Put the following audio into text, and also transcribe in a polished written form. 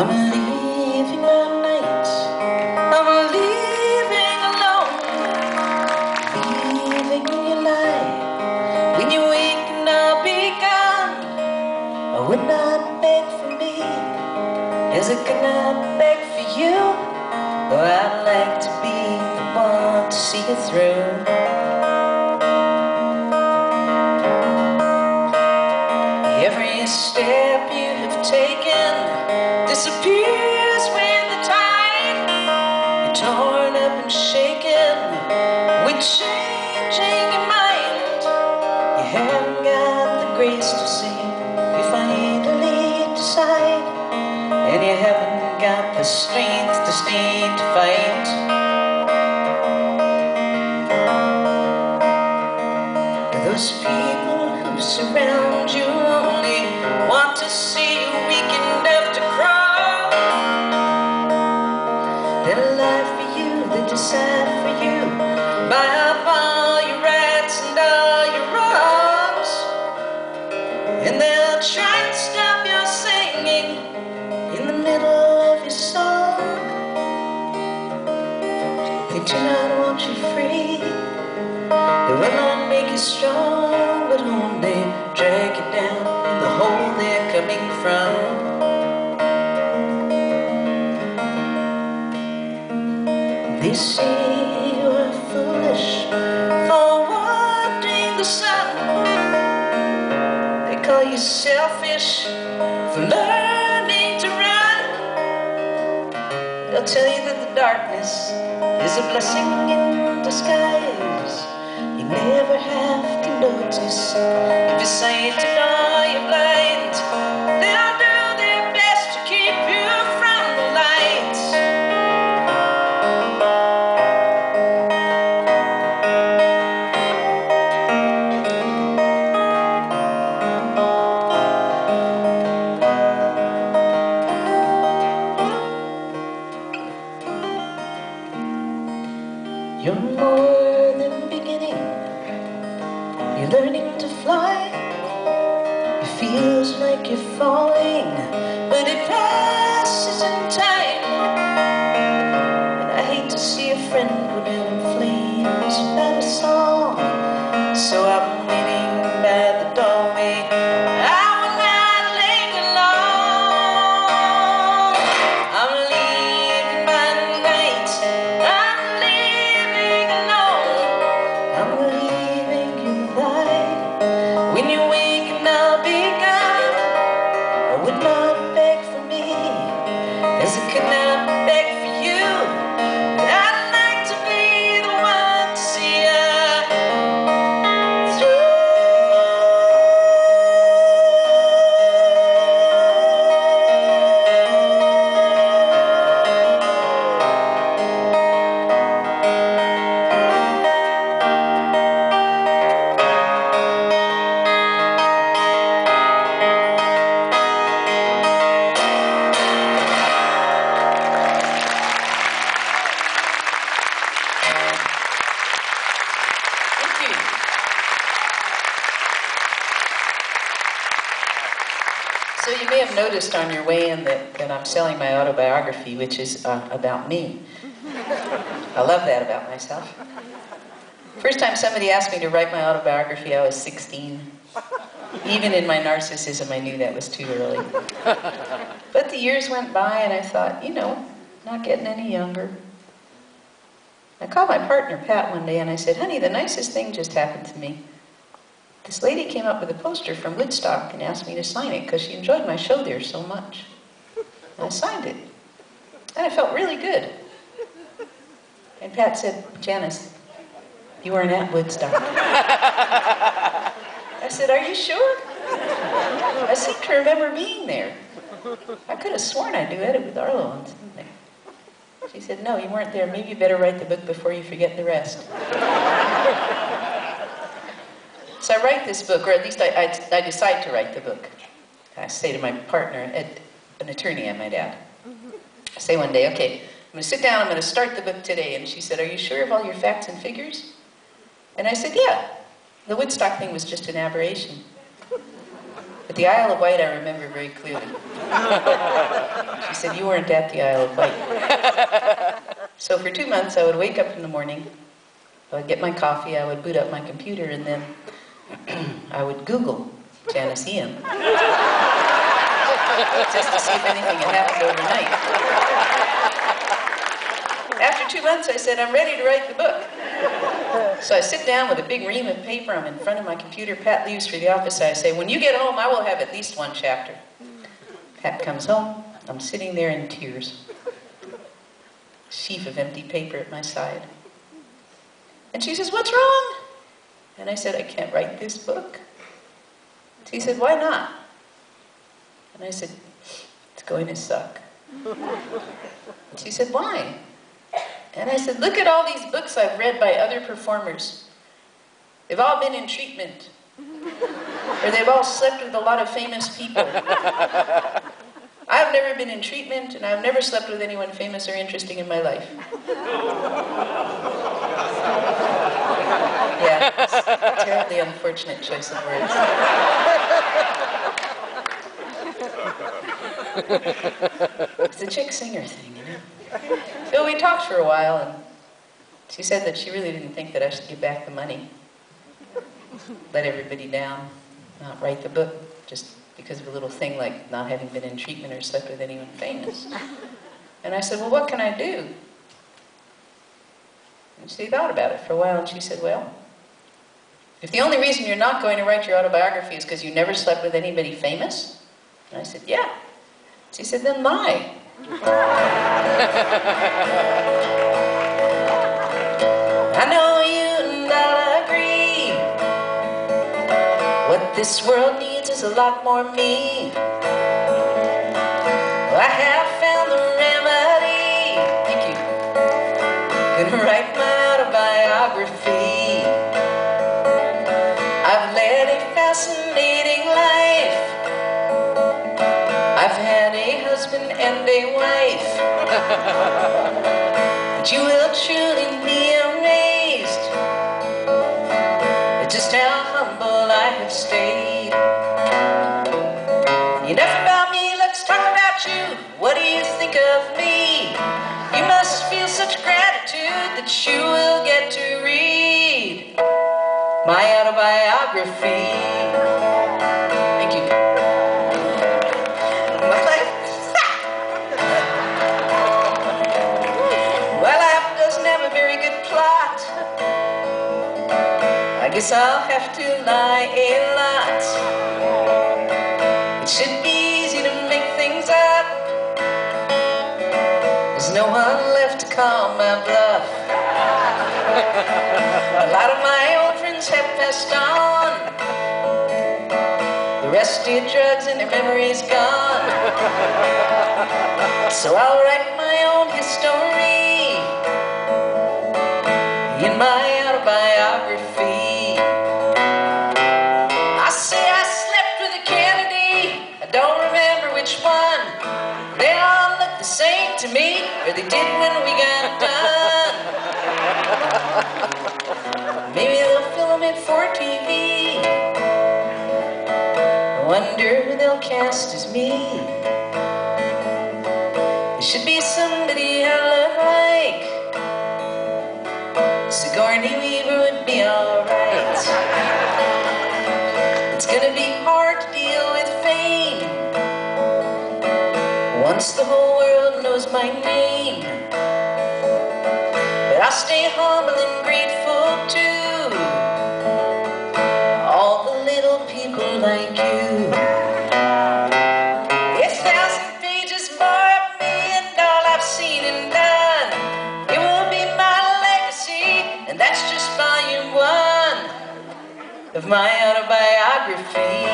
I'm leaving my night, I'm leaving alone, leaving your light. When you wake and I'll be gone, I would not beg for me, as I could not beg for you. Though I'd like to be the one to see it through. Every step you have taken disappears with the tide. You're torn up and shaken with changing your mind. You haven't got the grace to see you finally decide, and you haven't got the strength to stay to fight. Those people who surround you only want to see you weakened after crawl. They'll lie for you, they decide for you, buy up all your rights and all your wrongs, and they'll try to stop your singing in the middle of your song. They do not want you free, they will not make you strong, but only drag you down in the hole they're coming from. They say you are foolish for wanting the sun. They call you selfish for learning to run. They'll tell you that the darkness is a blessing in disguise. You never have to notice if you're sighted or you're blind. They'll do their best to keep you from the light. You're more than beginning, you're learning to fly. It feels like you're falling, but it passes in time. And I hate to see a friend go down in flames without a song, so I'm waiting by the doorway. I will not linger long. I'm leaving my night, I'm leaving alone, I'm leaving you light. When you wake and I'll be gone, I would not beg for me, as I could not beg for you. But I'd like to be the one to see you through. So you may have noticed on your way in that I'm selling my autobiography, which is about me. I love that about myself. First time somebody asked me to write my autobiography, I was 16. Even in my narcissism, I knew that was too early. But the years went by and I thought, you know, not getting any younger. I called my partner, Pat, one day and I said, honey, the nicest thing just happened to me. This lady came up with a poster from Woodstock and asked me to sign it because she enjoyed my show there so much. And I signed it. And I felt really good. And Pat said, Janice, you weren't at Woodstock. I said, are you sure? I seem to remember being there. I could have sworn I duetted with Arlo on something. She said, no, you weren't there. Maybe you better write the book before you forget the rest. So I write this book, or at least I decide to write the book. I say to my partner, an attorney I might add, I say one day, okay, I'm going to sit down, I'm going to start the book today. And she said, are you sure of all your facts and figures? And I said, yeah, the Woodstock thing was just an aberration. But the Isle of Wight I remember very clearly. She said, you weren't at the Isle of Wight. So for 2 months, I would wake up in the morning, I would get my coffee, I would boot up my computer, and then I would Google Janiceum. Just to see if anything had happened overnight. After 2 months, I said, I'm ready to write the book. So I sit down with a big ream of paper. I'm in front of my computer. Pat leaves for the office. I say, when you get home, I will have at least 1 chapter. Pat comes home. I'm sitting there in tears. Sheaf of empty paper at my side. And she says, what's wrong? And I said, I can't write this book. She said, why not? And I said, it's going to suck. And she said, why? And I said, look at all these books I've read by other performers. They've all been in treatment. Or they've all slept with a lot of famous people. I've never been in treatment, and I've never slept with anyone famous or interesting in my life. Yeah, it's a terribly unfortunate choice of words. It's a chick singer thing, you know. So we talked for a while, and she said that she really didn't think that I should give back the money. Let everybody down, not write the book, just because of a little thing like not having been in treatment or slept with anyone famous. And I said, well, what can I do? And she thought about it for a while, and she said, well, if the only reason you're not going to write your autobiography is because you never slept with anybody famous? And I said, yeah. She said, then lie. I know you and I'll agree. What this world needs is a lot more me. I have found the remedy. Thank you. Gonna write my autobiography. I've led a fascinating life. I've had a husband and a wife. But you will truly be amazed at just how humble I have stayed. Enough about me, let's talk about you. What do you think of me? You must feel such gratitude that you will get to read my autobiography. Thank you. Well, life doesn't have a very good plot. I guess I'll have to lie a lot. It should be easy to make things up. There's no one left to call my bluff. A lot of my old friends have passed on. The rest did drugs and their memory's gone. So I'll write my own history in my autobiography. I say I slept with a Kennedy. I don't remember which one. They all look the same to me, or they did when we got done. Maybe they'll film it for TV. I wonder who they'll cast as me. It should be somebody I look like. Sigourney Weaver would be alright. It's gonna be hard to deal with fame once the whole world knows my name. But I'll stay humble and grateful to all the little people like you. It's 1,000 pages more of me and all I've seen and done. It will be my legacy, and that's just volume 1 of my autobiography.